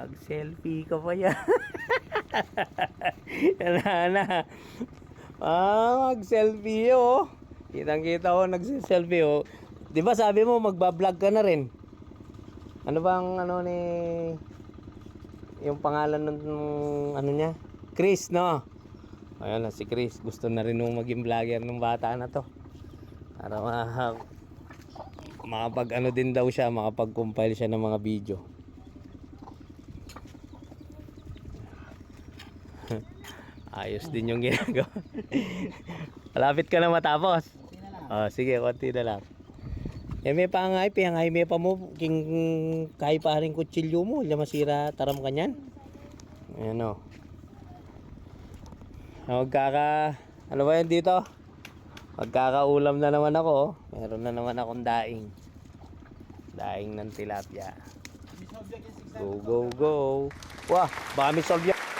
Mag-selfie ka pa yan. Yan na. Mag-selfie oh. Kitang-kita ko nag-selfie oh. 'Di ba sabi mo magba-vlog ka na rin? Ano bang ano ni yung pangalan ng ano niya? Chris, no? Ayun na si Chris. Gusto na rin nung maging vlogger ng bata na to. Para makapag ano din daw siya, makapag-compile siya ng mga video. Ayos din yung ginagawa. Malapit ka na matapos. Oh, sige, konti na lang. Eh may pangay may pa mo king kay pa rin kutsilyo mo, la masira taram kanyan. Ayan o. Ano ba yan dito? Magkakaulam na naman ako oh. Meron na naman akong daing. Daing ng tilapia. Go, go, go. Wah, baka may solve yan.